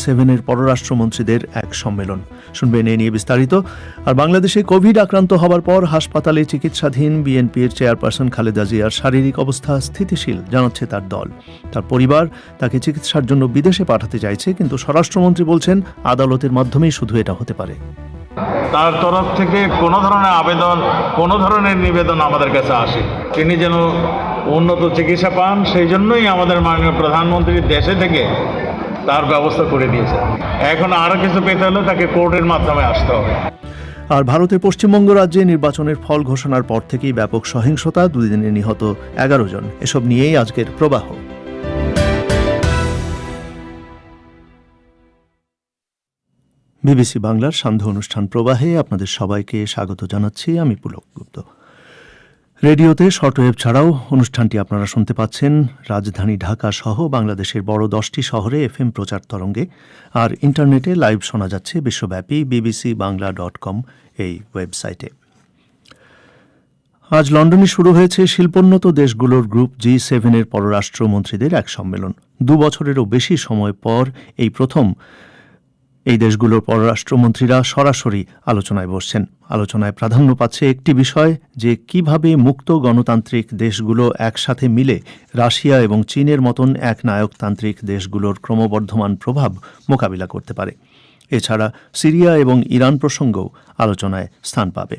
G7-এর পররাষ্ট্রমন্ত্রীদের এক সম্মেলন। শুনবেন এ নিয়ে বিস্তারিত। আর বাংলাদেশে কোভিড আক্রান্ত হবার পর হাসপাতালে চিকিৎসাধীন বিএনপির চেয়ারপারসন খালেদা জিয়ার শারীরিক অবস্থা স্থিতিশীল জানাচ্ছে তার দল। তার পরিবার তাকে চিকিৎসার জন্য বিদেশে পাঠাতে চাইছে, কিন্তু স্বরাষ্ট্রমন্ত্রী বলছেন আদালতের মাধ্যমেই শুধু এটা হতে পারে। তার তরফ থেকে কোনো ধরনের আবেদন, কোনো ধরনের নিবেদন আমাদের কাছে আসে, তিনি যেন উন্নত চিকিৎসা পান, সেই জন্যই আমাদের মাননীয় প্রধানমন্ত্রী দেশে থেকে তার ব্যবস্থা করে দিয়েছে। এখন আরও কিছু পেতে হলে তাকে কোর্টের মাধ্যমে আসতে হবে। আর ভারতের পশ্চিমবঙ্গ রাজ্যে নির্বাচনের ফল ঘোষণার পর থেকেই ব্যাপক সহিংসতা, 2 দিনে নিহত 11 জন। এসব নিয়েই আজকের প্রবাহ। বিবিসি বাংলার সান্ধ্য অনুষ্ঠান প্রবাহে আপনাদের সবাইকে স্বাগত জানাচ্ছি। আমি পুলক গুপ্ত। রেডিওতে শর্টওয়েভ ছাড়াও অনুষ্ঠানটি আপনারা শুনতে পাচ্ছেন রাজধানী ঢাকা সহ বাংলাদেশের বড় 10টি শহরে FM প্রচার তরঙ্গে, আর ইন্টারনেটে লাইভ শোনা যাচ্ছে বিশ্বব্যাপী bbcbangla.com এই ওয়েবসাইটে। আজ লন্ডনে শুরু হয়েছে শিল্পোন্নত দেশগুলোর গ্রুপ G7-এর পররাষ্ট্রমন্ত্রীদের এক সম্মেলন। 2 বছরেরও বেশি সময় পর এই প্রথম এই দেশগুলোর পররাষ্ট্রমন্ত্রীরা সরাসরি আলোচনায় বসছেন। আলোচনায় প্রাধান্য পাচ্ছে একটি বিষয়, যে কিভাবে মুক্ত গণতান্ত্রিক দেশগুলো একসাথে মিলে রাশিয়া এবং চীনের মতন এক নায়কতান্ত্রিক দেশগুলোর ক্রমবর্ধমান প্রভাব মোকাবিলা করতে পারে। এছাড়া সিরিয়া এবং ইরান প্রসঙ্গও আলোচনায় স্থান পাবে।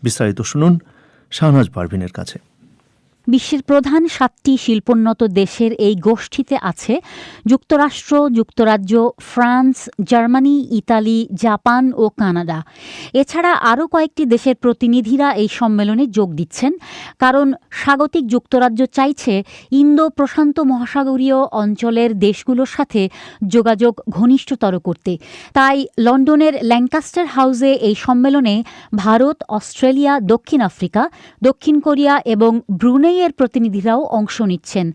বিস্তারিত শুনুন শাহনাজ পারভিনের কাছে। বিশ্বের প্রধান 7টি শিল্পোন্নত দেশের এই গোষ্ঠীতে আছে যুক্তরাষ্ট্র, যুক্তরাজ্য, ফ্রান্স, জার্মানি, ইতালি, জাপান ও কানাডা। এছাড়া আরও কয়েকটি দেশের প্রতিনিধিরা এই সম্মেলনে যোগ দিচ্ছেন, কারণ স্বাগতিক যুক্তরাজ্য চাইছে ইন্দো প্রশান্ত মহাসাগরীয় অঞ্চলের দেশগুলোর সাথে যোগাযোগ ঘনিষ্ঠতর করতে। তাই লন্ডনের ল্যাঙ্কাস্টার হাউসে এই সম্মেলনে ভারত, অস্ট্রেলিয়া, দক্ষিণ আফ্রিকা, দক্ষিণ কোরিয়া এবং ব্রুনেই এর প্রতিনিধিরাও অংশ নিচ্ছেন।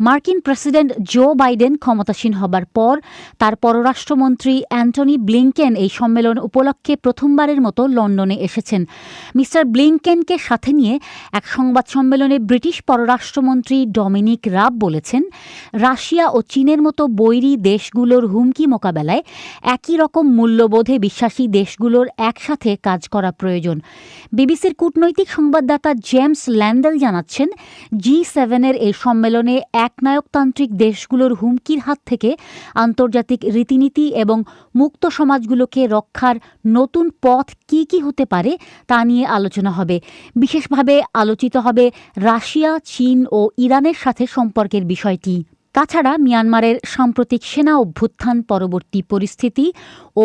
মার্কিন প্রেসিডেন্ট জো বাইডেন ক্ষমতাসীন হবার পর তার পররাষ্ট্রমন্ত্রী অ্যান্টনি ব্লিংকেন এই সম্মেলন উপলক্ষে প্রথমবারের মতো লন্ডনে এসেছেন। মিস্টার ব্লিংকেনকে সাথে নিয়ে এক সংবাদ সম্মেলনে ব্রিটিশ পররাষ্ট্রমন্ত্রী ডমিনিক রাব বলেছেন, রাশিয়া ও চীনের মতো বৈরী দেশগুলোর হুমকি মোকাবেলায় একই রকম মূল্যবোধে বিশ্বাসী দেশগুলোর একসাথে কাজ করা প্রয়োজন। বিবিসির কূটনৈতিক সংবাদদাতা জেমস ল্যান্ডেল জানাচ্ছেন, G7-এর এই সম্মেলনে একনায়কতান্ত্রিক দেশগুলোর হুমকির হাত থেকে আন্তর্জাতিক রীতিনীতি এবং মুক্ত সমাজগুলোকে রক্ষার নতুন পথ কি কি হতে পারে তা নিয়ে আলোচনা হবে। বিশেষভাবে আলোচিত হবে রাশিয়া, চীন ও ইরানের সাথে সম্পর্কের বিষয়টি। তাছাড়া মিয়ানমারের সাম্প্রতিক সেনা অভ্যুত্থান পরবর্তী পরিস্থিতি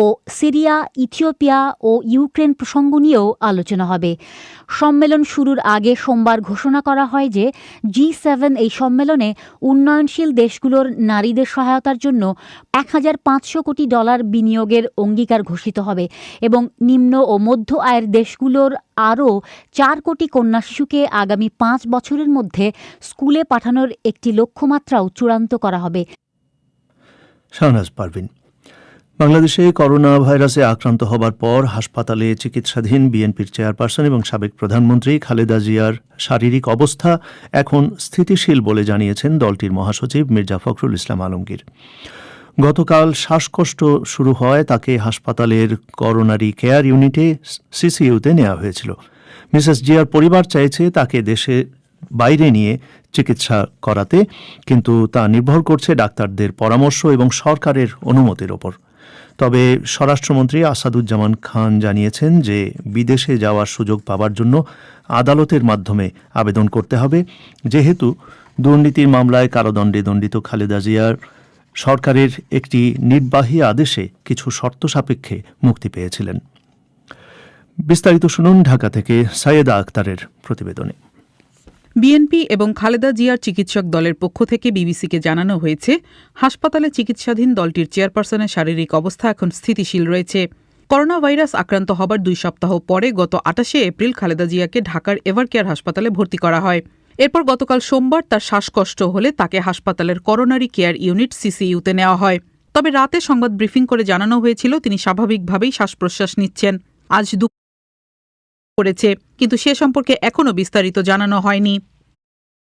ও সিরিয়া, ইথিওপিয়া ও ইউক্রেন প্রসঙ্গ নিয়েও আলোচনা হবে। সম্মেলন শুরুর আগে সোমবার ঘোষণা করা হয় যে G7 এই সম্মেলনে উন্নয়নশীল দেশগুলোর নারীদের সহায়তার জন্য $1,500 কোটি বিনিয়োগের অঙ্গীকার ঘোষিত হবে এবং নিম্ন ও মধ্য আয়ের দেশগুলোর আরও 4 কোটি কন্যা শিশুকে আগামী 5 বছরের মধ্যে স্কুলে পাঠানোর একটি লক্ষ্যমাত্রাও চূড়ান্ত করা হবে। শাহনাজ পারভিন। বাংলাদেশে করোনা ভাইরাসে আক্রান্ত হবার পর হাসপাতালে চিকিৎসাধীন বিএনপির চেয়ারপারসন এবং সাবেক প্রধানমন্ত্রী খালেদা জিয়ার শারীরিক অবস্থা এখন স্থিতিশীল বলে জানিয়েছেন দলটির মহাসচিব মির্জা ফখরুল ইসলাম আলমগীর। গতকাল শ্বাসকষ্ট শুরু হয় তাকে হাসপাতালের করোনারি কেয়ার ইউনিটে সিসিইউতে নেওয়া হয়েছিল। মিসেস জিয়ার পরিবার চাইছে তাকে দেশে বাইরে নিয়ে চিকিৎসা করাতে, কিন্তু তা নির্ভর করছে ডাক্তারদের পরামর্শ এবং সরকারের অনুমতির ওপর। তবে স্বরাষ্ট্রমন্ত্রী আসাদুজ্জামান খান জানিয়েছেন যে বিদেশে যাওয়ার সুযোগ পাওয়ার জন্য আদালতের মাধ্যমে আবেদন করতে হবে, যেহেতু দুর্নীতির মামলায় কারাদণ্ডে দণ্ডিত খালেদা জিয়ার সরকারের একটি নির্বাহী আদেশে কিছু শর্ত সাপেক্ষে মুক্তি পেয়েছিলেন। বিস্তারিত শুনুন ঢাকা থেকে সাইয়েদা আক্তারের প্রতিবেদনে। বিএনপি এবং খালেদা জিয়ার চিকিৎসক দলের পক্ষ থেকে বিবিসিকে জানানো হয়েছে, হাসপাতালে চিকিৎসাধীন দলটির চেয়ারপারসনের শারীরিক অবস্থা এখন স্থিতিশীল রয়েছে। করোনা ভাইরাস আক্রান্ত হবার 2 সপ্তাহ পরে গত 28শে এপ্রিল খালেদা জিয়াকে ঢাকার এভারকেয়ার হাসপাতালে ভর্তি করা হয়। এরপর গতকাল সোমবার তার শ্বাসকষ্ট হলে তাকে হাসপাতালের করোনারি কেয়ার ইউনিট সিসিইউতে নেওয়া হয়। তবে রাতে সংবাদ ব্রিফিং করে জানানো হয়েছিল তিনি স্বাভাবিকভাবেই শ্বাস প্রশ্বাস নিচ্ছেন। আজ করেছে, কিন্তু সে সম্পর্কে এখনও বিস্তারিত জানানো হয়নি।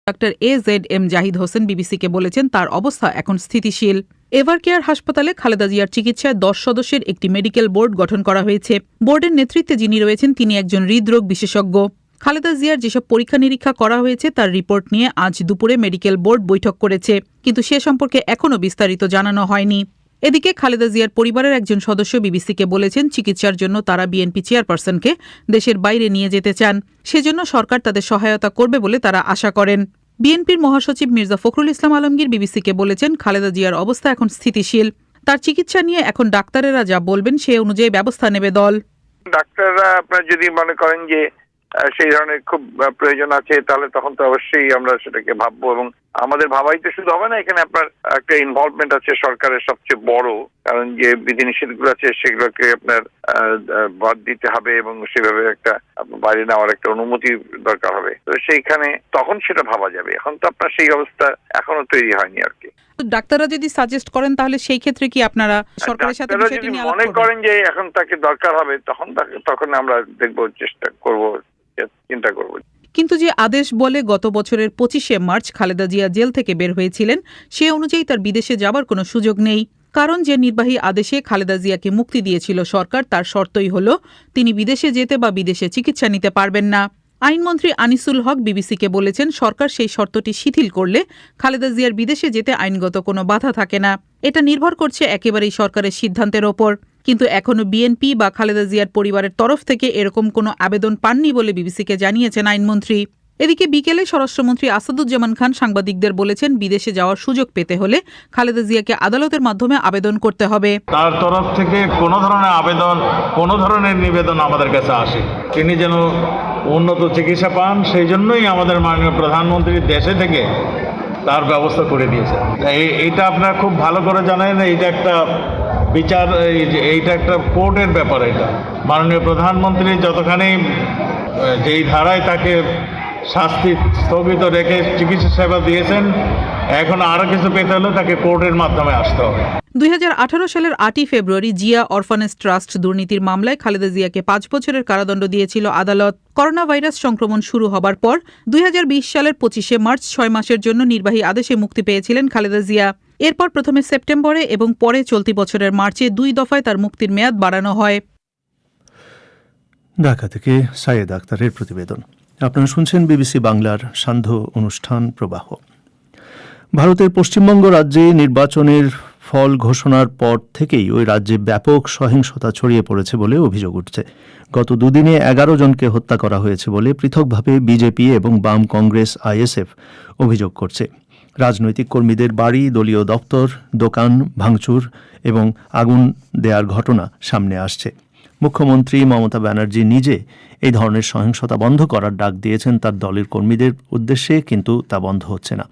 ডাক্তার AZM জাহিদ হোসেন বিবিসিকে বলেছেন তার অবস্থা এখন স্থিতিশীল। এভারকেয়ার হাসপাতালে খালেদা জিয়ার চিকিৎসায় 10 সদস্যের একটি মেডিকেল বোর্ড গঠন করা হয়েছে। বোর্ডের নেতৃত্বে যিনি রয়েছেন তিনি একজন হৃদরোগ বিশেষজ্ঞ। খালেদা জিয়ার যেসব পরীক্ষা নিরীক্ষা করা হয়েছে তার রিপোর্ট নিয়ে আজ দুপুরে মেডিকেল বোর্ড বৈঠক করেছে, কিন্তু সে সম্পর্কে এখনও বিস্তারিত জানানো হয়নি। এদিকে খালেদা জিয়ার পরিবারের একজন সদস্য বিবিসিকে বলেছেন চিকিৎসার জন্য তারা বিএনপি চেয়ারপারসনকে দেশের বাইরে নিয়ে যেতে চান, সেজন্য সরকার তাদের সহায়তা করবে বলে তারা আশা করেন। বিএনপির মহাসচিব মির্জা ফখরুল ইসলাম আলমগীর বিবিসিকে বলেছেন খালেদা জিয়ার অবস্থা এখন স্থিতিশীল। তার চিকিৎসা নিয়ে এখন ডাক্তারেরা যা বলবেন সে অনুযায়ী ব্যবস্থা নেবে দল। ডাক্তাররা আপনার যদি মনে করেন যে সেই ধরনের খুব প্রয়োজন আছে তাহলে তখন তো অবশ্যই আমরা সেটাকে ভাববো, এবং আমাদের ভাবাই তো শুধু হবে না, এখানে আপনার একটা ইনভলভমেন্ট আছে সরকারের সবচেয়ে বড়, কারণ যে বিধিনিষেধগুলো আছে সেগুলোকে আপনার বাদ দিতে হবে এবং সেভাবে একটা বাইরে নেওয়ার একটা অনুমতি দরকার হবে। তো সেইখানে তখন সেটা ভাবা যাবে, এখন তো আপনার সেই অবস্থা এখনো তৈরি হয়নি আর কি। ডাক্তাররা যদি সাজেস্ট করেন তাহলে সেই ক্ষেত্রে কি আপনারা সরকারের সাথে বিষয়টি নিয়ে আলাপ মনে করবেন? করেন যে এখন তাকে দরকার হবে তখন আমরা দেখবো, চেষ্টা করব, চিন্তা করব। কিন্তু যে আদেশ বলে গত বছরের 25শে মার্চ খালেদা জিয়া জেল থেকে বের হয়েছিলেন সে অনুযায়ী তার বিদেশে যাবার কোনো সুযোগ নেই, কারণ যে নির্বাহী আদেশে খালেদা জিয়াকে মুক্তি দিয়েছিল সরকার তার শর্তই হল তিনি বিদেশে যেতে বা বিদেশে চিকিৎসা নিতে পারবেন না। আইনমন্ত্রী আনিসুল হক বিবিসিকে বলেছেন সরকার সেই শর্তটি শিথিল করলে খালেদা জিয়ার বিদেশে যেতে আইনগত কোনো বাধা থাকে না, এটা নির্ভর করছে একেবারেই সরকারের সিদ্ধান্তের ওপর। কিন্তু এখনও বিএনপি বা খালেদা জিয়ার পরিবারের তরফ থেকে এরকম কোনো আবেদন পাননি বলে বিবিসিকে জানিয়েছেন আইনমন্ত্রী। এদিকে বিকেলে স্বরাষ্ট্রমন্ত্রী আসাদুজ্জামান খান সাংবাদিকদের বলেছেন বিদেশে যাওয়ার সুযোগ পেতে হলে খালেদা জিয়াকে আদালতের মাধ্যমে আবেদন করতে হবে। তার তরফ থেকে কোনো ধরনের আবেদন, কোনো ধরনের নিবেদন আমাদের কাছে আসে, তিনি যেন উন্নত চিকিৎসা পান সেই জন্যই আমাদের মাননীয় প্রধানমন্ত্রী দেশে থেকে তার ব্যবস্থা করে দিয়েছে। এইটা আপনারা খুব ভালো করে জানেন, এইটা একটা বিচার, এইটা একটা কোর্টের ব্যাপার। এটা মাননীয় প্রধানমন্ত্রী যতখানি যেই ধারায় তাকে শাস্তি স্থগিত রেখে চিকিৎসা সেবা দিয়েছেন, এখন আরও কিছু পেতে হলে তাকে কোর্টের মাধ্যমে আসতে হবে। 2018 সালের 8ই ফেব্রুয়ারি জিয়া অরফানেজ ট্রাস্ট দুর্নীতির মামলায় খালেদা জিয়াকে 5 বছরের কারাদণ্ড দিয়েছিল আদালত। করোনা ভাইরাস সংক্রমণ শুরু হবার পর 2020 সালের 25শে মার্চ 6 মাসের জন্য নির্বাহী আদেশে মুক্তি পেয়েছিলেন খালেদা জিয়া। এরপর প্রথমে সেপ্টেম্বরে এবং পরে চলতি বছরের মার্চে 2 দফায় তার মুক্তির মেয়াদ বাড়ানো হয়। ঢাকা থেকে সাইয়েদ আক্তারের প্রতিবেদন। আপনারা শুনছেন বিবিসি বাংলার সান্ধ্য অনুষ্ঠান প্রবাহ। ভারতের পশ্চিমবঙ্গ রাজ্যে নির্বাচনের ফল ঘোষণার পর থেকেই ওই রাজ্যে ব্যাপক সহিংসতা ছড়িয়ে পড়েছে বলে অভিযোগ উঠছে। গত দুদিনে 11 জনকে হত্যা করা হয়েছে বলে পৃথকভাবে বিজেপি এবং বাম কংগ্রেস আইএসএফ অভিযোগ করছে। রাজনৈতিক কর্মীদের বাড়ি, দলীয় দপ্তর, দোকান ভাঙচুর এবং আগুন দেওয়ার ঘটনা সামনে আসছে। মুখ্যমন্ত্রী মমতা ব্যানার্জি নিজে এই ধরনের সহিংসতা বন্ধ করার ডাক দিয়েছেন তার দলের কর্মীদের উদ্দেশ্যে, কিন্তু তা বন্ধ হচ্ছে না।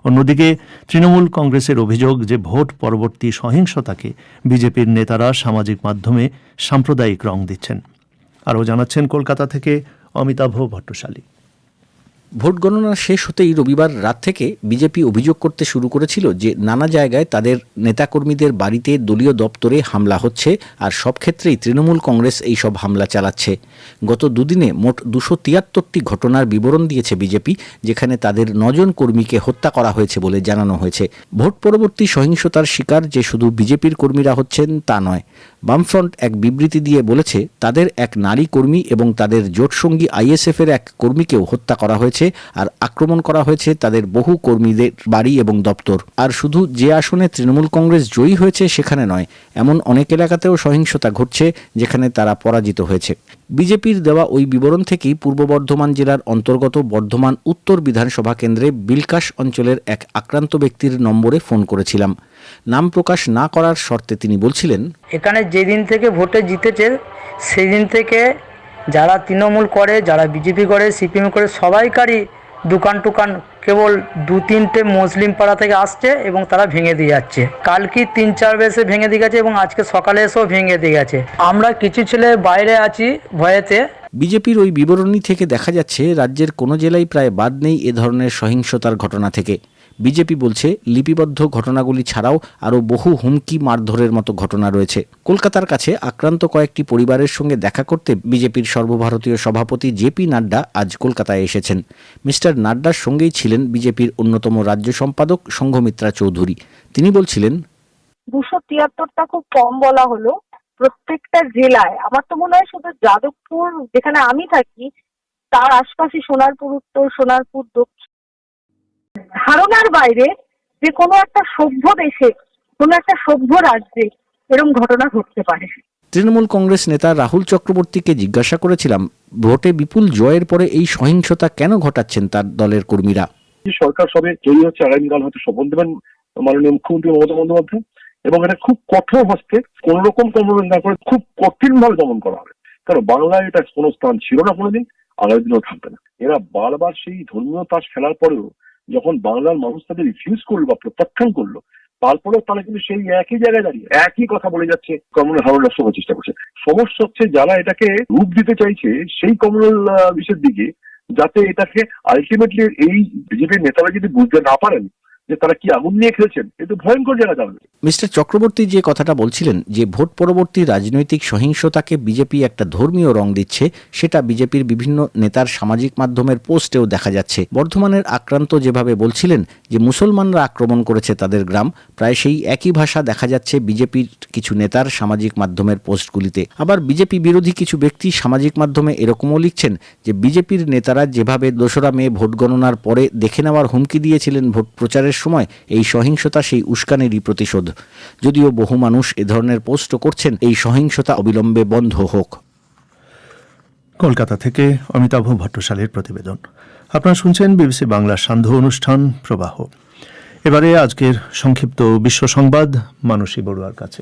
অন্যদিকে তৃণমূল কংগ্রেসের অভিযোগ যে ভোট পরবর্তী সহিংসতাকে বিজেপির নেতারা সামাজিক মাধ্যমে সাম্প্রদায়িক রং দিচ্ছেন। আরও জানাচ্ছেন কলকাতা থেকে অমিতাভ ভট্টশালী। ভোট গণনা শেষ হতেই রবিবার রাত থেকে বিজেপি অভিযোগ করতে শুরু করেছিল যে নানা জায়গায় তাদের নেতাকর্মীদের বাড়িতে, দলীয় দপ্তরে হামলা হচ্ছে, আর সব ক্ষেত্রেই তৃণমূল কংগ্রেস এই সব হামলা চালাচ্ছে। গত দুদিনে মোট 273টি ঘটনার বিবরণ দিয়েছে বিজেপি, যেখানে তাদের 9 জন কর্মীকে হত্যা করা হয়েছে বলে জানানো হয়েছে। ভোট পরবর্তী সহিংসতার শিকার যে শুধু বিজেপির কর্মীরা হচ্ছেন তা নয়। বামফ্রন্ট এক বিবৃতি দিয়ে বলেছে তাদের এক নারী কর্মী এবং তাদের জোটসঙ্গী আইএসএফের এক কর্মীকেও হত্যা করা হয়েছে, আর আক্রমণ করা হয়েছে তাদের বহু কর্মীদের বাড়ি এবং দপ্তর। আর শুধু যে আসনে তৃণমূল কংগ্রেস জয়ী হয়েছে সেখানে নয়, এমন অনেক এলাকাতেও সহিংসতা ঘটছে যেখানে তারা পরাজিত হয়েছে। বিজেপির দেওয়া ওই বিবরণ থেকেই পূর্ব বর্ধমান জেলার অন্তর্গত বর্ধমান উত্তর বিধানসভা কেন্দ্রে বিলকাশ অঞ্চলের এক আক্রান্ত ব্যক্তির নম্বরে ফোন করেছিলাম। নাম প্রকাশ না করার শর্তে তিনি বলছিলেন, এখানে যেদিন থেকে ভোটে জিতেছে সেদিন থেকে যারা তৃণমূল করে, যারা বিজেপি করে, সিপিএম করে, সবাইকারই দোকান টুকান কেবল 2-3টে মুসলিম পাড়া থেকে আসছে এবং তারা ভেঙে দিয়ে যাচ্ছে। কালকে 3-4 বেশে ভেঙে দিয়ে গেছে এবং আজকে সকালে এসেও ভেঙে দিয়ে গেছে। আমরা কিছু ছেলে বাইরে আছি ভয়েতে। বিজেপির ওই বিবরণী থেকে দেখা যাচ্ছে রাজ্যের কোনো জেলায় প্রায় বাদ নেই এ ধরনের সহিংসতার ঘটনা থেকে। বিজেপি বলছে লিপিবদ্ধ ঘটনাগুলি ছাড়াও আরও বহু হুমকি, মারধরের মতো ঘটনা রয়েছে। কলকাতার কাছে আক্রান্ত কয়েকটি পরিবারের সঙ্গে দেখা করতে বিজেপির সর্বভারতীয় সভাপতি জেপি নাড্ডা আজ কলকাতায় এসেছেন। মিস্টার নাড্ডার সঙ্গেই ছিলেন বিজেপির অন্যতম রাজ্য সম্পাদক সংঘমিত্রা চৌধুরী। তিনি বলছিলেন, 273টা খুব কম বলা হলো। প্রত্যেকটা জেলায়, আমার তো মনে হয় শুধু যাদবপুর যেখানে আমি থাকি তার আশপাশে সোনারপুর উত্তর, সোনারপুর দক্ষিণ, ধারণার বাইরে যে কোনো একটা সভ্য দেশে, কোনো একটা সভ্য রাজ্যে এরকম ঘটনা ঘটতে পারে। তৃণমূল কংগ্রেস নেতা রাহুল চক্রবর্তীকে জিজ্ঞাসা করেছিলাম, ভোটে বিপুল জয়ের পরে এই সহিংসতা কেন ঘটাচ্ছেন তার দলের কর্মীরা। সরকার সবে তৈরি হচ্ছে, আগামীকাল হয়তো শপথ দেবেন মাননীয় মুখ্যমন্ত্রী মমতা বন্দ্যোপাধ্যায়, এবং এটা খুব কঠোর হস্তে, কোন রকম কম্প্রোমাইজ না করে খুব কঠিন ভাবে দমন করা হবে। কারণ বাংলায় এটা কোনো স্থান ছিল না কোনোদিন, আগামী দিনেও থাকবে না। এরা বারবার সেই ধর্মীয় তাস খেলার পরেও যখন বাংলার মানুষ তাদের রিফিউজ করলো বা প্রত্যাখ্যান করলো, তারপরেও তারা কিন্তু সেই একই জায়গায় দাঁড়িয়ে একই কথা বলে যাচ্ছে, কমিউনাল হারমোনি নষ্ট করার চেষ্টা করছে। সমস্যা হচ্ছে যারা এটাকে রূপ দিতে চাইছে সেই কমিউনাল বিষয়ের দিকে, যাতে এটাকে আলটিমেটলি এই বিজেপির নেতারা যদি বুঝতে না পারেন যে তারা কি আগুন নিয়ে খেলছেন, এটা ভয়ঙ্কর জায়গা যাবে। মিস্টার চক্রবর্তী যে কথাটা বলছিলেন যে ভোট পরবর্তী রাজনৈতিক সহিংসতাকে বিজেপি একটা ধর্মীয় রং দিচ্ছে, সেটা বিজেপির বিভিন্ন নেতার সামাজিক মাধ্যমের পোস্টেও দেখা যাচ্ছে। বর্ধমানের আক্রান্ত যেভাবে বলছিলেন যে মুসলমানরা আক্রমণ করেছে তাদের গ্রাম, প্রায় সেই একই ভাষা দেখা যাচ্ছে বিজেপির কিছু নেতার সামাজিক মাধ্যমের পোস্টগুলিতে। আবার বিজেপি বিরোধী কিছু ব্যক্তি সামাজিক মাধ্যমে এরকমও লিখছেন যে বিজেপির নেতারা যেভাবে 2রা মে ভোট গণনার পরে দেখে নেওয়ার হুমকি দিয়েছিলেন ভোট প্রচারের সময়, এই সহিংসতা সেই উস্কানিরই প্রতিশোধ। যদিও বহু মানুষ এ ধরনের পোস্টও করছেন, এই সহিংসতা অবিলম্বে বন্ধ হোক। কলকাতা থেকে অমিতাভ ভট্টশালীর প্রতিবেদন। আপনারা শুনছেন বিবিসি বাংলার সান্ধ্য অনুষ্ঠান প্রবাহ। এবারে আজকের সংক্ষিপ্ত বিশ্ব সংবাদ মানসী বড়ুয়ার কাছে।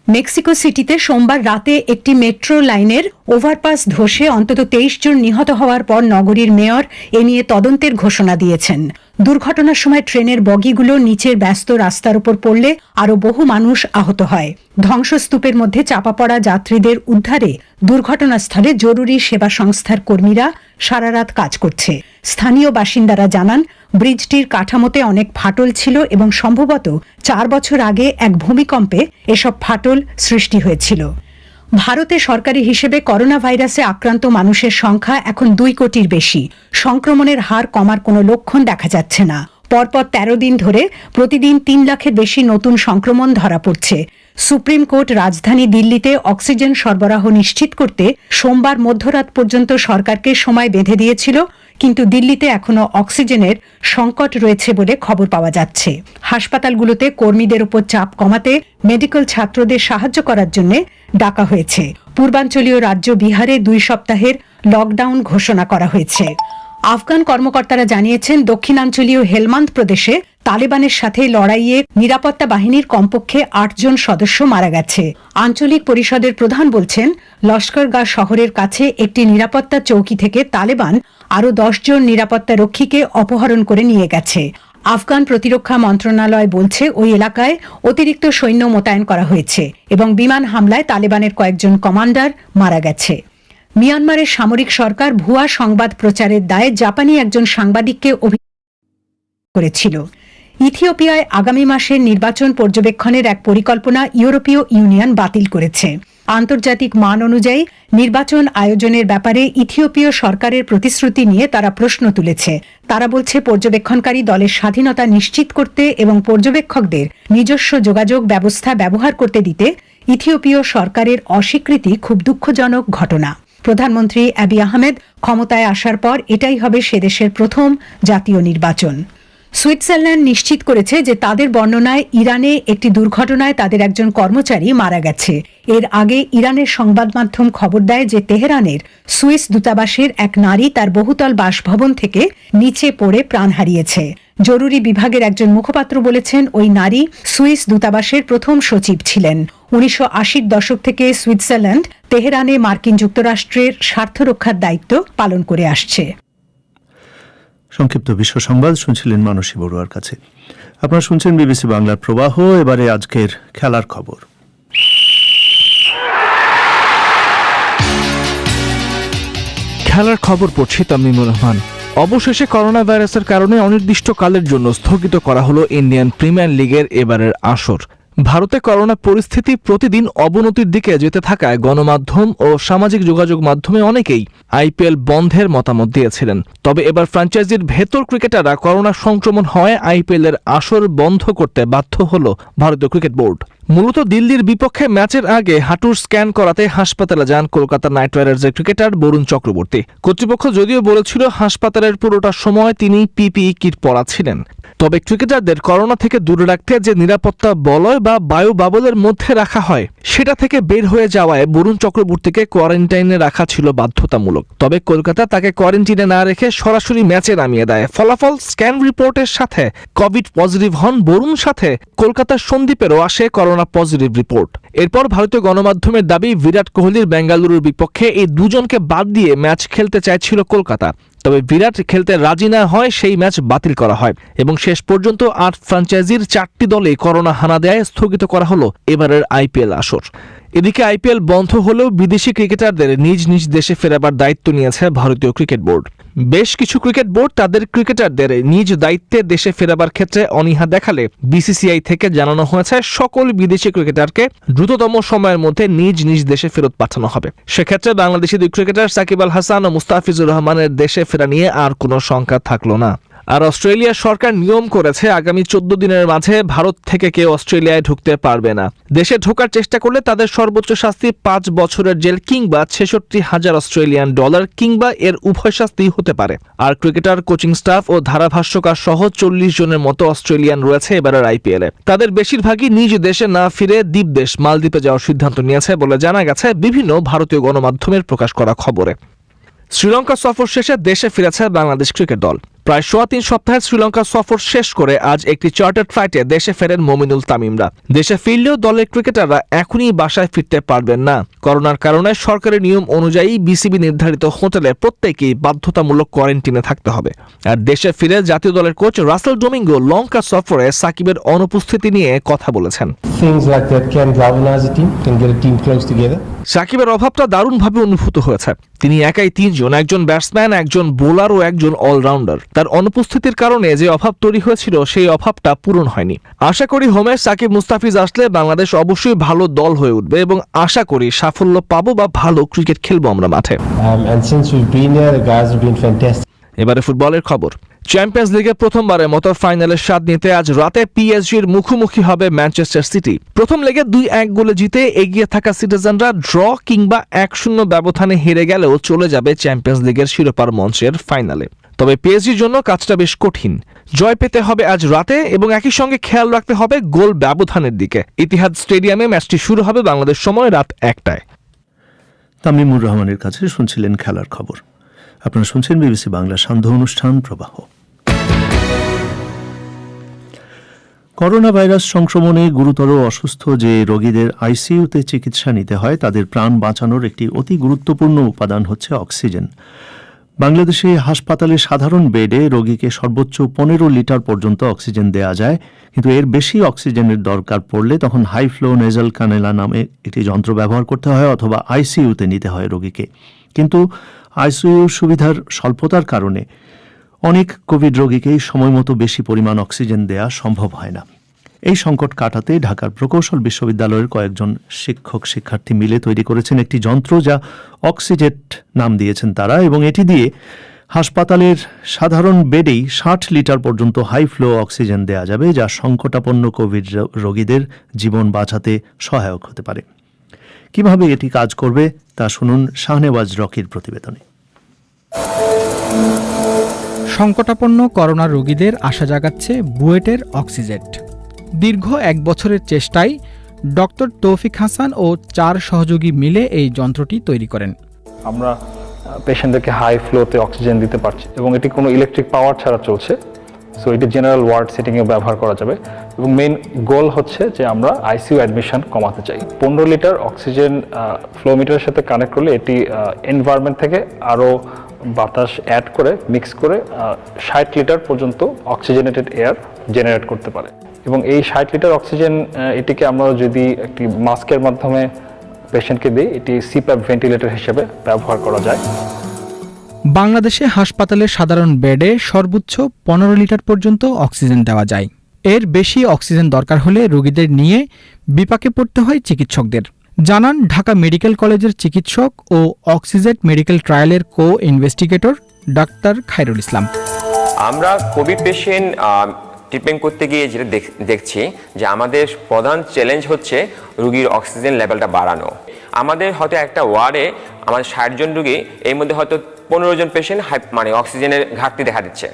মেক্সিকো সিটিতে সোমবার রাতে একটি মেট্রো লাইনের ওভারপাস ধসে অন্তত 23 জন নিহত হওয়ার পর নগরীর মেয়র এ নিয়ে তদন্তের ঘোষণা দিয়েছেন। দুর্ঘটনার সময় ট্রেনের বগিগুলো নিচের ব্যস্ত রাস্তার উপর পড়লে আরও বহু মানুষ আহত হয়। ধ্বংসস্তূপের মধ্যে চাপা পড়া যাত্রীদের উদ্ধারে দুর্ঘটনাস্থলে জরুরি সেবা সংস্থার কর্মীরা সারারাত কাজ করছে। স্থানীয় বাসিন্দারা জানান, ব্রিজটির কাঠামোতে অনেক ফাটল ছিল এবং সম্ভবত 4 বছর আগে এক ভূমিকম্পে এসব ফাটল সৃষ্টি হয়েছিল। ভারতে সরকারি হিসেবে করোনা ভাইরাসে আক্রান্ত মানুষের সংখ্যা এখন 2 কোটির বেশি। সংক্রমণের হার কমার কোনো লক্ষণ দেখা যাচ্ছে না। পরপর 13 দিন ধরে প্রতিদিন 3 লাখের বেশি নতুন সংক্রমণ ধরা পড়ছে। সুপ্রিম কোর্ট রাজধানী দিল্লিতে অক্সিজেন সরবরাহ নিশ্চিত করতে সোমবার মধ্যরাত পর্যন্ত সরকারকে সময় বেঁধে দিয়েছিল, কিন্তু দিল্লিতে এখনো অক্সিজেনের সংকট রয়েছে বলে খবর পাওয়া যাচ্ছে। হাসপাতালগুলোতে কর্মীদের উপর চাপ কমাতে মেডিকেল ছাত্রদের সাহায্য করার জন্য ডাকা হয়েছে। পূর্বাঞ্চলীয় রাজ্য বিহারে 2 সপ্তাহের লকডাউন ঘোষণা করা হয়েছে। আফগান কর্মকর্তারা জানিয়েছেন, দক্ষিণাঞ্চলীয় হেলমান্দ প্রদেশে তালেবানের সাথে লড়াইয়ে নিরাপত্তা বাহিনীর কমপক্ষে 8 জন সদস্য মারা গেছে। আঞ্চলিক পরিষদের প্রধান বলছেন, লস্করগাহ শহরের কাছে একটি নিরাপত্তা চৌকি থেকে তালেবান আরও 10 জন নিরাপত্তা রক্ষীকে অপহরণ করে নিয়ে গেছে। আফগান প্রতিরক্ষা মন্ত্রণালয় বলছে ওই এলাকায় অতিরিক্ত সৈন্য মোতায়েন করা হয়েছে এবং বিমান হামলায় তালেবানের কয়েকজন কমান্ডার মারা গেছে। মিয়ানমারের সামরিক সরকার ভুয়া সংবাদ প্রচারের দায়ে জাপানি একজন সাংবাদিককে অভিযোগ করেছিল। ইথিওপিয়ায় আগামী মাসের নির্বাচন পর্যবেক্ষণের এক পরিকল্পনা ইউরোপীয় ইউনিয়ন বাতিল করেছে। আন্তর্জাতিক মান অনুযায়ী নির্বাচন আয়োজনের ব্যাপারে ইথিওপীয় সরকারের প্রতিশ্রুতি নিয়ে তারা প্রশ্ন তুলেছে। তারা বলছে, পর্যবেক্ষণকারী দলের স্বাধীনতা নিশ্চিত করতে এবং পর্যবেক্ষকদের নিজস্ব যোগাযোগ ব্যবস্থা ব্যবহার করতে দিতে ইথিওপীয় সরকারের অস্বীকৃতি খুব দুঃখজনক ঘটনা। প্রধানমন্ত্রী আবিই আহমেদ ক্ষমতায় আসার পর এটাই হবে সে দেশের প্রথম জাতীয় নির্বাচন। সুইজারল্যান্ড নিশ্চিত করেছে যে তাদের বর্ণনায় ইরানে একটি দুর্ঘটনায় তাদের একজন কর্মচারী মারা গেছে। এর আগে ইরানের সংবাদ মাধ্যম খবর দেয় যে তেহরানের সুইস দূতাবাসের এক নারী তার বহুতল বাসভবন থেকে নিচে পড়ে প্রাণ হারিয়েছে। জরুরি বিভাগের একজন মুখপাত্র বলেছেন, ওই নারী সুইস দূতাবাসের প্রথম সচিব ছিলেন। 1980-র দশক থেকে সুইজারল্যান্ড তেহরানে মার্কিন যুক্তরাষ্ট্রের স্বার্থ রক্ষার দায়িত্ব পালন করে আসছে। সংক্ষিপ্ত বিশ্ব সংবাদ শুনছিলেন মানসী বড়ুয়ার কাছে। আপনারা শুনছেন বিবিসি বাংলার প্রবাহ। এবারে আজকের খেলার খবর। খেলার খবর পড়ছি তামিমুর রহমান। অবশেষে করোনা ভাইরাসের কারণে অনির্দিষ্টকালের জন্য স্থগিত করা হলো ইন্ডিয়ান প্রিমিয়ার লিগের এবারের আসর। ভারতে করোনা পরিস্থিতি প্রতিদিন অবনতির দিকে যেতে থাকায় গণমাধ্যম ও সামাজিক যোগাযোগ মাধ্যমে অনেকেই আইপিএল বন্ধের মতামত দিয়েছিলেন। তবে এবার ফ্র্যাঞ্চাইজির ভেতর ক্রিকেটাররা করোনা সংক্রমণ হওয়ায় আইপিএল এর আসর বন্ধ করতে বাধ্য হল ভারতীয় ক্রিকেট বোর্ড। মূলত দিল্লির বিপক্ষে ম্যাচের আগে হাঁটুর স্ক্যান করাতে হাসপাতালে যান কলকাতা নাইট রাইডার্সের ক্রিকেটার বরুণ চক্রবর্তী। কর্তৃপক্ষ যদিও বলেছিল হাসপাতালের পুরোটা সময় তিনি পিপিই কিট পরা ছিলেন। তবে ক্রিকেটারদের করোনা থেকে দূরে রাখতে যে নিরাপত্তা বলয় বা বায়ু বাবলের মধ্যে রাখা হয় সেটা থেকে বের হয়ে যাওয়ায় বরুণ চক্রবর্তীকে কোয়ারেন্টাইনে রাখা ছিল বাধ্যতামূলক। তবে কলকাতা তাকে কোয়ারেন্টাইনে না রেখে সরাসরি ম্যাচে নামিয়ে দেয়। ফলাফল স্ক্যান রিপোর্টের সাথে কোভিড পজিটিভ হন বরুণ, সাথে কলকাতার সন্দীপেরও আসে করোনা পজিটিভ রিপোর্ট। এরপর ভারতীয় গণমাধ্যমের দাবি বিরাট কোহলির বেঙ্গালুরুর বিপক্ষে এই দুজনকে বাদ দিয়ে ম্যাচ খেলতে চাইছিল কলকাতা। তবে বিরাট খেলতে রাজি না হয় সেই ম্যাচ বাতিল করা হয় এবং শেষ পর্যন্ত 8 ফ্র্যাঞ্চাইজির 4টি দলে করোনা হানা দেয় স্থগিত করা হলো এবারের আইপিএল আসর। এদিকে আইপিএল বন্ধ হলেও বিদেশি ক্রিকেটারদের নিজ নিজ দেশে ফেরাবার দায়িত্ব নিয়েছে ভারতীয় ক্রিকেট বোর্ড। বেশ কিছু ক্রিকেট বোর্ড তাদের ক্রিকেটারদের নিজ দায়িত্বে দেশে ফেরাবার ক্ষেত্রে অনীহা দেখালে বিসিসিআই থেকে জানানো হয়েছে সকল বিদেশি ক্রিকেটারকে দ্রুততম সময়ের মধ্যে নিজ নিজ দেশে ফেরত পাঠানো হবে। সেক্ষেত্রে বাংলাদেশি দুই ক্রিকেটার সাকিব আল হাসান ও মুস্তাফিজুর রহমানের দেশে ফেরা নিয়ে আর কোনো শঙ্কা থাকলো না। আর অস্ট্রেলিয়ার সরকার নিয়ম করেছে আগামী 14 দিনের মাঝে ভারত থেকে কেউ অস্ট্রেলিয়ায় ঢুকতে পারবে না। দেশে ঢোকার চেষ্টা করলে তাদের সর্বোচ্চ শাস্তি 5 বছরের জেল কিংবা 66,000 অস্ট্রেলিয়ান ডলার কিংবা এর উভয় শাস্তি হতে পারে। আর ক্রিকেটার, কোচিং স্টাফ ও ধারাভাষ্যকার সহ 40 জনের মতো অস্ট্রেলিয়ান রয়েছে এবারের আইপিএলে। তাদের বেশিরভাগই নিজ দেশে না ফিরে দ্বীপদেশ মালদ্বীপে যাওয়ার সিদ্ধান্ত নিয়েছে বলে জানা গেছে বিভিন্ন ভারতীয় গণমাধ্যমের প্রকাশ করা খবরে। শ্রীলঙ্কা সফর শেষে দেশে ফিরেছে বাংলাদেশ ক্রিকেট দল। প্রায় 3.25 সপ্তাহের শ্রীলঙ্কা সফর শেষ করে আজ একটি চার্টার্ড ফ্লাইটে দেশে ফেরেন মমিনুল তামিমরা। দেশে ফিরলেও দলের ক্রিকেটাররা এখনই বাসায় ফিরতে পারবেন না। করোনার কারণে সরকারি নিয়ম অনুযায়ী বিসিবি নির্ধারিত হোটেলে প্রত্যেকেই বাধ্যতামূলক কোয়ারেন্টিনে থাকতে হবে। আর দেশে ফিরে জাতীয় দলের কোচ রাসেল ডোমিঙ্গো লঙ্কা সফরে সাকিবের অনুপস্থিতি নিয়ে কথা বলেছেন। সাকিবের অভাবটা দারুণভাবে অনুভূত হয়েছে। তিনি একাই 3 জন, একজন ব্যাটসম্যান, একজন বোলার ও একজন অলরাউন্ডার। তার অনুপস্থিতির কারণে যে অভাব তৈরি হয়েছিল সেই অভাবটা পূরণ হয়নি। আশা করি হোমে সাকিব, মুস্তাফিজ আসলে বাংলাদেশ অবশ্যই ভালো দল হয়ে উঠবে এবং আশা করি সাফল্য পাবো বা ভালো ক্রিকেট খেলবো আমরা মাঠে। এবারে ফুটবলের খবর। চ্যাম্পিয়ন্স লিগে প্রথমবারের মতো ফাইনালের স্বাদ নিতে আজ রাতে পিএসজির মুখোমুখি হবে ম্যানচেস্টার সিটি। প্রথম লেগে 2-1 গোলে জিতে এগিয়ে থাকা সিটিজেনরা ড্র কিংবা 1-0 ব্যবধানে হেরে গেলেও চলে যাবে চ্যাম্পিয়ন্স লিগের শিরোপার মঞ্চের ফাইনালে। তবে পিএসজির জন্য কাজটা বেশ কঠিন। জয় পেতে হবে আজ রাতে এবং একই সঙ্গে খেয়াল রাখতে হবে গোল ব্যবধানের দিকে। ইতিহাদ স্টেডিয়ামে ম্যাচটি শুরু হবে বাংলাদেশ সময় রাত 1টায়। তামিমুর রহমানের কাছে শুনছিলেন খেলার খবর। আপনারা শুনছেন বিবিসি বাংলা সান্ধ্য অনুষ্ঠান প্রবাহ। করোনা ভাইরাস সংক্রমণে গুরুতর অসুস্থ যে রোগীদের আইসিইউতে চিকিৎসা নিতে হয় তাদের প্রাণ বাঁচানোর একটি অতি গুরুত্বপূর্ণ উপাদান হচ্ছে অক্সিজেন। বাংলাদেশে হাসপাতালে সাধারণ বেডে রোগীকে সর্বোচ্চ 15 লিটার পর্যন্ত অক্সিজেন দেয়া যায়, কিন্তু এর বেশি অক্সিজেনের দরকার পড়লে তখন হাই ফ্লো নেজাল কানেলা নামে একটি যন্ত্র ব্যবহার করতে হয় অথবা আইসিইউতে নিতে হয় রোগীকে। কিন্তু আইসিইউ সুবিধার স্বল্পতার কারণে অনেক কোভিড রোগীকেই সময়মতো বেশি পরিমাণ অক্সিজেন দেয়া সম্ভব হয় না। এই সংকট কাটাতে ঢাকার প্রকৌশল বিশ্ববিদ্যালয়ের কয়েকজন শিক্ষার্থী মিলে তৈরি করেছেন একটি যন্ত্র যা অক্সিজেট নাম দিয়েছেন তারা, এবং এটি দিয়ে হাসপাতালের সাধারণ বেডেই 60 লিটার পর্যন্ত হাই ফ্লো অক্সিজেন দেয়া যাবে, যা সংকটাপন্ন কোভিড রোগীদের জীবন বাঁচাতে সহায়ক হতে পারে। কিভাবে এটি কাজ করবে তা শুনুন শাহনেওয়াজ রকির প্রতিবেদনে। সংকটাপন্ন করোনা রোগীদের আশা জাগাচ্ছে বুয়েটের অক্সিজেট। দীর্ঘ 1 বছরের চেষ্টায় ডক্টর তৌফিক হাসান ও 4 সহযোগী মিলে এই যন্ত্রটি তৈরি করেন। আমরা পেশেন্টদেরকে হাই ফ্লোতে অক্সিজেন দিতে পারছি এবং এটি কোনো ইলেকট্রিক পাওয়ার ছাড়া চলছে। সো এটি জেনারেল ওয়ার্ড সেটিংয়ে ব্যবহার করা যাবে এবং মেইন গোল হচ্ছে যে আমরা আইসিইউ অ্যাডমিশন কমাতে চাই। 15 লিটার অক্সিজেন ফ্লোমিটারের সাথে কানেক্ট করলে এটি এনভায়রনমেন্ট থেকে আরও বাতাস অ্যাড করে মিক্স করে 60 লিটার পর্যন্ত অক্সিজেনেটেড এয়ার জেনারেট করতে পারে এবং এই 60 লিটার অক্সিজেন এটিকে আমরা যদি একটি মাস্কের মাধ্যমে পেশেন্টকে দিই, এটি সিপ্যাপ ভেন্টিলেটর হিসেবে ব্যবহার করা যায়। বাংলাদেশে হাসপাতালে সাধারণ বেডে সর্বোচ্চ 15 লিটার পর্যন্ত অক্সিজেন দেওয়া যায়। এর বেশি অক্সিজেন দরকার হলে রোগীদের নিয়ে বিপাকে পড়তে হয় চিকিৎসকদের, জানান ঢাকা মেডিকেল কলেজের চিকিৎসক ও অক্সিজেট মেডিকেল ট্রায়ালের কো ইনভেস্টিগেটর ডাক্তার খায়রুল ইসলাম। আমরা কোভিড পেশেন্ট ট্রিটমেন্ট করতে গিয়ে যেটা দেখছি যে আমাদের প্রধান চ্যালেঞ্জ হচ্ছে রুগীর অক্সিজেন লেভেলটা বাড়ানো। আমাদের হয়তো একটা ওয়ার্ডে আমাদের 60 জন রুগী, এর মধ্যে হয়তো 15 জন পেশেন্ট মানে অক্সিজেনের ঘাটতি দেখা দিচ্ছে।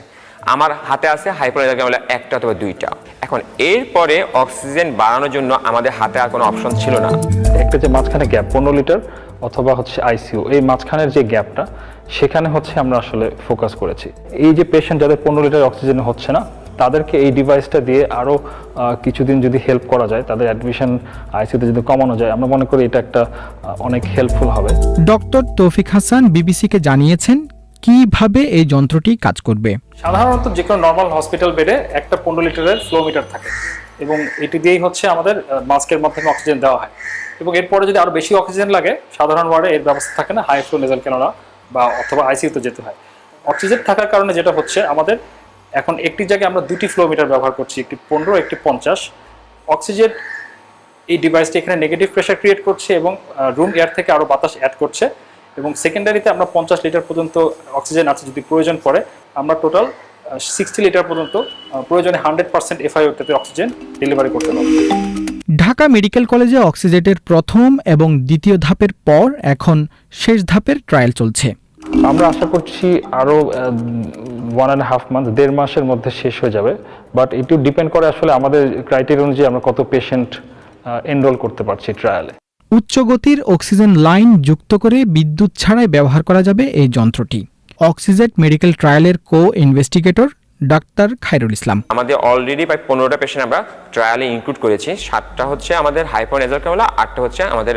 আমার হাতে আছে হাইপোনেজাল একটা অথবা দুইটা। এখন এরপরে অক্সিজেন বাড়ানোর জন্য আমাদের হাতে আর কোনো অপশন ছিল না। একটা যে মাঝখানে গ্যাপ 15 লিটার অথবা হচ্ছে আইসিইউ, এই মাঝখানের যে গ্যাপটা সেখানে হচ্ছে আমরা আসলে ফোকাস করেছি। এই যে পেশেন্ট যাদের 15 লিটার অক্সিজেন হচ্ছে না, তাদেরকে এই ডিভাইসটা দিয়ে আরও কিছুদিন যদি হেল্প করা যায়, তাদের অ্যাডমিশন আইসিইউতে যদি কমানো যায়, আমরা মনে করি এটা একটা অনেক হেল্পফুল হবে। ডক্টর তৌফিক হাসান বিবিসিকে জানিয়েছেন কিভাবে এই যন্ত্রটি কাজ করবে। সাধারণত যে কোনো নর্মাল হসপিটাল বেডে একটা 15 লিটারের ফ্লো মিটার থাকে এবং এটি দিয়েই হচ্ছে আমাদের মাস্কের মাধ্যমে অক্সিজেন দেওয়া হয়। এবং এরপরে যদি আরও বেশি অক্সিজেন লাগে, সাধারণ ওয়ার্ডে এর ব্যবস্থা থাকে না, হাই ফ্লো নেজাল ক্যানোলা বা অথবা আইসিইউতে যেতে হয়। অক্সিজেন থাকার কারণে যেটা হচ্ছে, আমাদের এখন একটি জায়গায় আমরা দুটি ফ্লো মিটার ব্যবহার করছি, একটি 15 একটি 50। অক্সিজেন এই ডিভাইসটি এখানে নেগেটিভ প্রেশার ক্রিয়েট করছে এবং রুম এয়ার থেকে আরও বাতাস অ্যাড করছে এবং সেকেন্ডারিতে আমরা 50 লিটার পর্যন্ত অক্সিজেন আছে যদি প্রয়োজন পড়ে। আমরা টোটাল 60 লিটার পর্যন্ত প্রয়োজনে 100% এফআইওতে অক্সিজেন ডেলিভারি করতে পারব। ঢাকা মেডিকেল কলেজে অক্সিজেটের প্রথম এবং দ্বিতীয় ধাপের পর এখন শেষ ধাপের ট্রায়াল চলছে। আমরা আশা করছি আরও 1.5 মান্থ, 1.5 মাসের মধ্যে শেষ হয়ে যাবে। বাট এটু ডিপেন্ড করে আসলে আমাদের ক্রাইটেরিয়া অনুযায়ী আমরা কত পেশেন্ট এনরোল করতে পারছি ট্রায়ালে। উচ্চ গতির অক্সিজেন লাইন যুক্ত করে বিদ্যুৎ ছাড়াই ব্যবহার করা যাবে এই যন্ত্রটি। অক্সিজেট মেডিকেল ট্রায়ালের কো-ইনভেস্টিগেটর ডাক্তার খায়রুল ইসলাম। আমাদের অলরেডি প্রায় 15টা পেশেন্ট আমরা ট্রায়ালে ইনক্লুড করেছি। 7টা হচ্ছে আমাদের হাইপোনেজাল ক্যানোলা, 8টা হচ্ছে আমাদের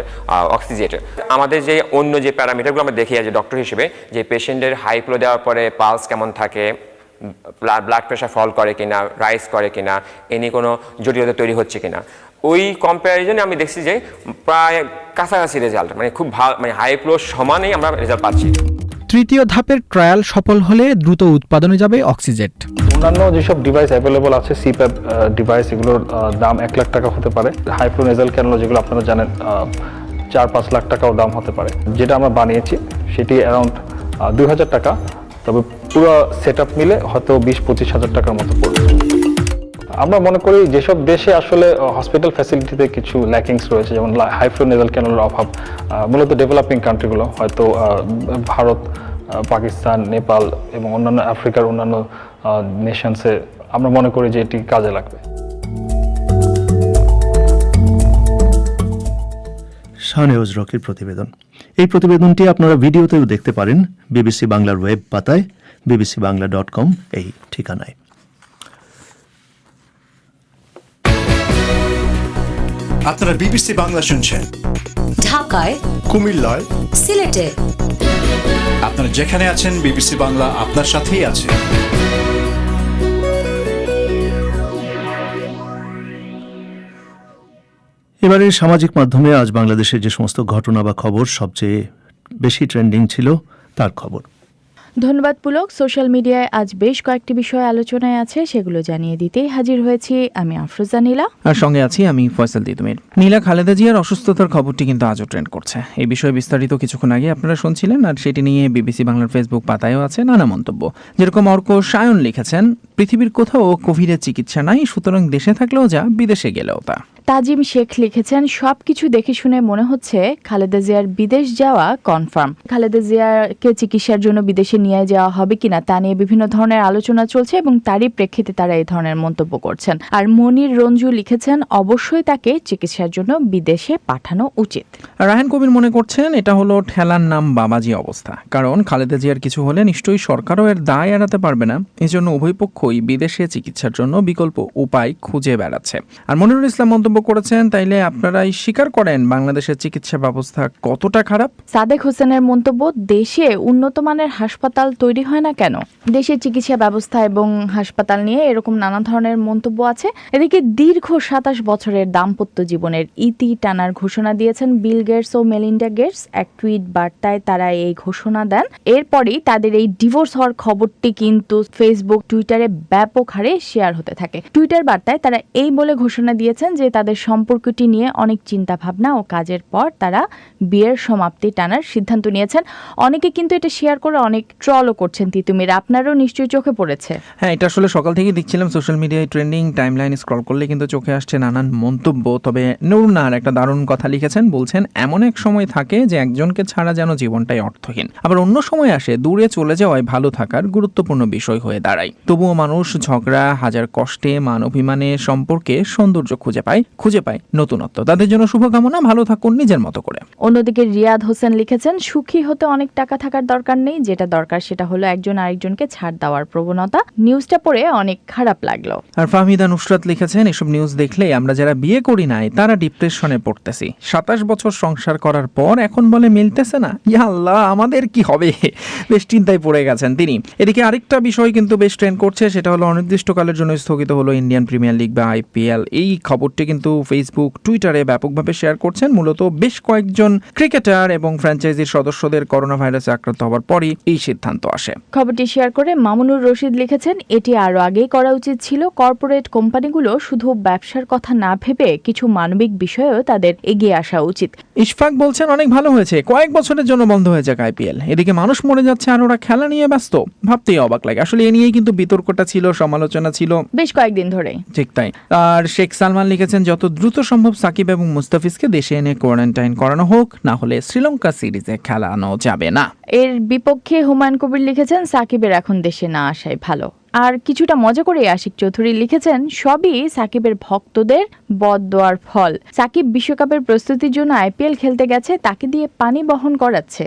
অক্সিজেটের। আমাদের যে অন্য যে প্যারামিটারগুলো আমরা দেখি যে ডক্টর হিসেবে, যে পেশেন্টের হাই ফ্লো দেওয়ার পরে পালস কেমন থাকে, ব্লাড প্রেশার ফল করে কিনা, রাইজ করে কিনা, এ নিয়ে কোনো জটিলতা তৈরি হচ্ছে কিনা, ওই কম্প্যারিজনে আমি দেখছি যে প্রায় কাছাকাছি রেজাল্ট, মানে খুব ভালো, মানে হাই ফ্লো সমানেই আমরা রেজাল্ট পাচ্ছি। তৃতীয় ধাপের ট্রায়াল সফল হলে দ্রুত উৎপাদনে যাবে অক্সিজেট। অন্যান্য যেসব ডিভাইস অ্যাভেলেবল আছে, সিপ্যাপ ডিভাইস, এগুলোর দাম 1 লাখ টাকা হতে পারে। হাই ফ্লো নেজাল ক্যানোলা যেগুলো আপনারা জানেন 4-5 লাখ টাকাও দাম হতে পারে। যেটা আমরা বানিয়েছি সেটি অ্যারাউন্ড 2,000 টাকা, তবে পুরো সেট আপ মিলে হয়তো 20-25 হাজার টাকার মতো পড়বে। আমরা মনে করি যেসব দেশে আসলে হসপিটাল ফ্যাসিলিটিতে কিছু ল্যাকিংস রয়েছে, যেমন হাই ফ্লো নেজাল ক্যানোলার অভাব, মূলত ডেভেলপিং কান্ট্রিগুলো, হয়তো ভারত, পাকিস্তান, নেপাল এবং অন্যান্য আফ্রিকার অন্যান্য নেশনসে, আমরা মনে করি যে এটি কাজে লাগবে। শাহনেওয়াজ রকির প্রতিবেদন। এই প্রতিবেদনটি আপনারা ভিডিওতেও দেখতে পারেন বিবিসি বাংলার ওয়েব পাতায় bbcbangla.com এই ঠিকানায়। আপনারা বিবিসি বাংলা শুনছেন ঢাকায়, কুমিল্লায়, সিলেটে। আপনারা যেখানে আছেন বিবিসি বাংলা আপনার সাথেই আছে। এবারে সামাজিক মাধ্যমে আজ বাংলাদেশের যে সমস্ত ঘটনা বা খবর সবচেয়ে বেশি ট্রেন্ডিং ছিল তার খবর। ধন্যবাদ পুলক। সোশ্যাল মিডিয়ায় আজ বেশ কয়েকটি বিষয় আলোচনায় আছে, সেগুলো জানিয়ে দিতেই হাজির হয়েছি আমি আফরোজা নীলা, আর সঙ্গে আছি আমি ফয়সাল তিতুমির। নীলা, খালেদা জিয়ার অসুস্থতার খবরটি কিন্তু আজও ট্রেন্ড করছে। এই বিষয়ে বিস্তারিত কিছুক্ষণ আগে আপনারা শুনছিলেন, আর সেটি নিয়ে বিবিসি বাংলার ফেসবুক পাতায়ও আছে নানা মন্তব্য। যেরকম অর্ক সায়ন লিখেছেন, পৃথিবীর কোথাও কোভিডের চিকিৎসা নাই, সুতরাং দেশে থাকলেও যা, বিদেশে গেলেও তা। তাজিম শেখ লিখেছেন, সবকিছু দেখে শুনে মনে হচ্ছে খালেদা জিয়ার বিদেশ যাওয়া কনফার্ম। খালেদা জিয়াকে চিকিৎসার জন্য বিদেশে নিয়ে যাওয়া হবে কিনা তা নিয়ে বিভিন্ন ধরনের আলোচনা চলছে এবং তারই প্রেক্ষিতে তারা এই ধরনের মন্তব্য করছেন। আর মনির রঞ্জু লিখেছেন, অবশ্যই তাকে চিকিৎসার জন্য বিদেশে পাঠানো উচিত। রায়হান কবির মনে করছেন, এটা হলো ঠেলার নাম বাবাজি অবস্থা, কারণ খালেদা জিয়ার কিছু হলে নিশ্চয়ই সরকারও এর দায় এড়াতে পারবে না। এজন্য উভয় পক্ষই বিদেশে চিকিৎসার জন্য বিকল্প উপায় খুঁজে বেড়াচ্ছে। আর মনিরুল ইসলাম মন্তব্য করেছেন, তাইলে আপনারাই স্বীকার করেন বাংলাদেশের চিকিৎসা ব্যবস্থা কতটা খারাপ। সাদেক হোসেনের মন্তব্য, দেশে উন্নত মানের হাসপাতাল তৈরি হয় না কেন? দেশের চিকিৎসা ব্যবস্থা এবং হাসপাতাল নিয়ে এরকম নানা ধরনের মন্তব্য আছে। এদিকে দীর্ঘ 27 বছরের দাম্পত্য জীবনের ইতি টানার ঘোষণা দিয়েছেন বিল গেটস ও মেলিন্ডা গেটস। এক টুইট বার্তায় তারা এই ঘোষণা দেন। এরপরই তাদের এই ডিভোর্স হওয়ার খবরটি কিন্তু ফেসবুক, টুইটারে ব্যাপক হারে শেয়ার হতে থাকে। টুইটার বার্তায় তারা এই বলে ঘোষণা দিয়েছেন যে তাদের সম্পর্কটি নিয়ে অনেক চিন্তা ভাবনা ও কাজের পর তারা বিয়ের সমাপ্তি টানার সিদ্ধান্ত নিয়েছেন। অনেকে কিন্তু এটা শেয়ার করে অনেক ট্রলও করছেন তিতুমির, আপনারও নিশ্চয়ই চোখে পড়েছে। হ্যাঁ, এটা আসলে সকাল থেকেই দেখছিলাম সোশ্যাল মিডিয়ায় ট্রেন্ডিং টাইমলাইন স্ক্রল করলে কিন্তু চোখে আসছে নানান মন্তব্য। তবে নুরনার একটা দারুণ কথা লিখেছেন, বলছেন এমন এক সময় থাকে যে একজনকে ছাড়া যেন জীবনটাই অর্থহীন, আবার অন্য সময় আসে দূরে চলে যাওয়ায় ভালো থাকার গুরুত্বপূর্ণ বিষয় হয়ে দাঁড়ায়। তবুও মানুষ ঝগড়া, হাজার কষ্টে, মান অভিমানে সম্পর্কে সৌন্দর্য খুঁজে পায় নতুনত্ব। তাদের জন্য শুভকামনা, ভালো থাকুন নিজের মতো করে। অন্যদিকে রিয়াদ হোসেন লিখেছেন, সুখী হতে অনেক টাকা থাকার দরকার নেই, যেটা দরকার সেটা হলো একজন আরেকজনকে ছাড় দেওয়ার প্রবণতা। নিউজটা পড়ে অনেক খারাপ লাগলো। আর ফাহমিদা নুসরাত লিখেছেন, এসব নিউজ দেখলে আমরা যারা বিয়ে করি নাই তারা ডিপ্রেশনে পড়তেছি। 27 বছর সংসার করার পর এখন বলে মিলতেছে না, ইয়া আল্লাহ আমাদের কি হবে, বেশ চিন্তায় পড়ে গেছেন তিনি। এদিকে আরেকটা বিষয় কিন্তু বেশ ট্রেন্ড করছে, সেটা হলো অনির্দিষ্টকালের জন্য স্থগিত হলো ইন্ডিয়ান প্রিমিয়ার লিগ বা IPL। এই খবরটি কিন্তু ফেসবুক, টুইটারে ব্যাপকভাবে শেয়ার করছেন মূলত বেশ কয়েকজন ক্রিকেটার এবং ফ্র্যাঞ্চাইজির সদস্যদের করোনা ভাইরাসে আক্রান্ত হওয়ার পরই এই সিদ্ধান্ত আসে। খবরটি শেয়ার করে মামুনুর রশিদ লিখেছেন, এটি আরো আগেই করা উচিত ছিল। কর্পোরেট কোম্পানিগুলো শুধু ব্যবসার কথা না ভেবে কিছু মানবিক বিষয়েও তাদের এগিয়ে আসা উচিত। ইশফাক বলছেন, অনেক ভালো হয়েছে, কয়েক বছরের জন্য বন্ধ হয়ে যাক IPL। এদিকে মানুষ মরে যাচ্ছে আর ওরা খেলা নিয়ে ব্যস্ত, ভাবতেই অবাক লাগে। আসলে এ নিয়েই কিন্তু বিতর্কটা ছিল, সমালোচনা ছিল বেশ কয়েকদিন ধরে। ঠিক তাই। আর শেখ সালমান লিখেছেন, যত দ্রুত সম্ভব সাকিব এবং মুস্তাফিজকে দেশে এনে কোয়ারেন্টাইন করানো হোক, না হলে শ্রীলঙ্কা সিরিজে খেলানো যাবে না। এর বিপক্ষে হুমায়ুন কবির লিখেছেন, সাকিবের এখন দেশে না আসাই ভালো। আর কিছুটা মজা করে আশিক চৌধুরী লিখেছেন, সবই সাকিবের ভক্তদের বদদোয়ার ফল। সাকিব বিশ্বকাপের প্রস্তুতির জন্য IPL খেলতে গেছে, তাকে দিয়ে পানি বহন করাচ্ছে।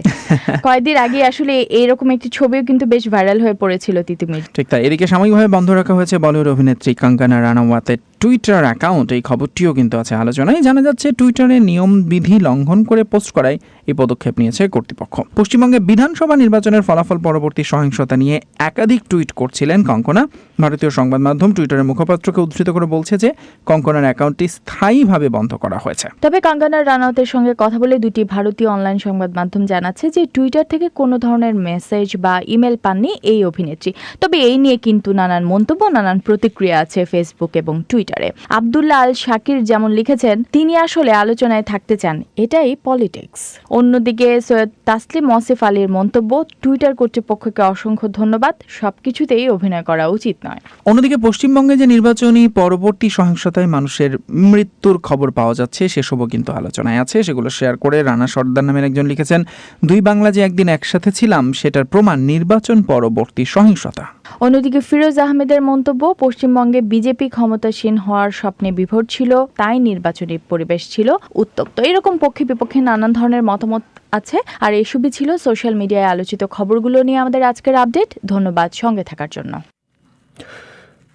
কয়েকদিন আগে আসলে এইরকম একটি ছবিও কিন্তু বেশ ভাইরাল হয়ে পড়েছিল তিতুমির। ঠিক তাই। এদিকে সাময়িকভাবে বন্ধ রাখা হয়েছে বলিউড অভিনেত্রী কঙ্গনা রানাওয়াতের টুইটার অ্যাকাউন্ট। এই খবরটিও কিন্তু আছে আলোচনায়। জানা যাচ্ছে টুইটারে নিয়মবিধি লঙ্ঘন করে পোস্ট করায় এই পদক্ষেপ নিয়েছে কর্তৃপক্ষ। পশ্চিমবঙ্গে বিধানসভা নির্বাচনের ফলাফল পরবর্তী সহিংসতা নিয়ে একাধিক টুইট করছিলেন কঙ্কনা। ভারতীয় সংবাদ মাধ্যম টুইটারের মুখপাত্রকে উদ্ধৃত করে বলছে যে কঙ্কনার অ্যাকাউন্টটি স্থায়ীভাবে বন্ধ করা হয়েছে। তবে কঙ্গনা রানাওয়াতের সঙ্গে কথা বলে দুটি ভারতীয় অনলাইন সংবাদ মাধ্যম জানাচ্ছে যে টুইটার থেকে কোনো ধরনের মেসেজ বা ইমেল পাননি এই অভিনেত্রী। তবে এই নিয়ে কিন্তু নানান মন্তব্য, নানান প্রতিক্রিয়া আছে ফেসবুক এবং টুইটারে। আব্দুল্লাহ আল শাকির যেমন লিখেছেন, তিনি আসলে আলোচনায় থাকতে চান, এটাই পলিটিক্স। অন্যদিকে সৈয়দ তাসলিম ওয়াসিফ আলীর মন্তব্য, টুইটার কর্তৃপক্ষকে অসংখ্য ধন্যবাদ, সবকিছুতেই অভিনয় করা উচিত নয়। অন্যদিকে পশ্চিমবঙ্গে যে নির্বাচনী পরবর্তী সহিংসতায় মানুষের মৃত্যুর খবর পাওয়া যাচ্ছে সেসবও কিন্তু আলোচনায় আছে। সেগুলো শেয়ার করে রানা সর্দার নামের একজন লিখেছেন, দুই বাংলা যে একদিন একসাথে ছিলাম সেটার প্রমাণ নির্বাচন পরবর্তী সহিংসতা। অন্যদিকে ফিরোজ আহমেদের মন্তব্য, পশ্চিমবঙ্গে বিজেপি ক্ষমতাসীন হওয়ার স্বপ্নে বিভোর ছিল, তাই নির্বাচনী পরিবেশ ছিল উত্তপ্ত। এরকম পক্ষে বিপক্ষে নানান ধরনের মতামত আছে। আর এসবই ছিল সোশ্যাল মিডিয়ায় আলোচিত খবরগুলো নিয়ে আমাদের আজকের আপডেট। ধন্যবাদ সঙ্গে থাকার জন্য।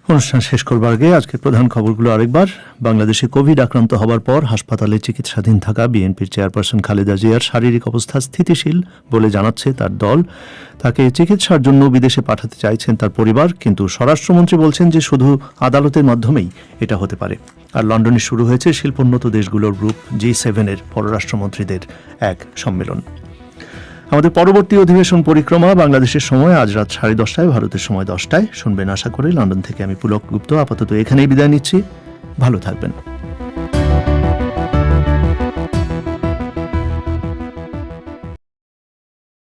অনুষ্ঠান শেষ করবার আগে আজকের প্রধান খবরগুলো আরেকবার। বাংলাদেশে কোভিড আক্রান্ত হবার পর হাসপাতালে চিকিৎসাধীন থাকা বিএনপির চেয়ারপারসন খালেদা জিয়ার শারীরিক অবস্থা স্থিতিশীল বলে জানাচ্ছে তার দল। তাকে চিকিৎসার জন্য বিদেশে পাঠাতে চাইছেন তার পরিবার, কিন্তু স্বরাষ্ট্রমন্ত্রী বলছেন যে শুধু আদালতের মাধ্যমেই এটা হতে পারে। আর লন্ডনে শুরু হয়েছে শিল্পোন্নত দেশগুলোর গ্রুপ G7-এর পররাষ্ট্রমন্ত্রীদের এক সম্মেলন। আমাদের পরবর্তী অধিবেশন পরিক্রমা বাংলাদেশের সময় আজ রাত 10:30, ভারতের সময় 10টায় শুনবেন আশা করি। লন্ডন থেকে আমি পুলক গুপ্ত আপাতত এখানেই বিদায় নিচ্ছি। ভালো থাকবেন।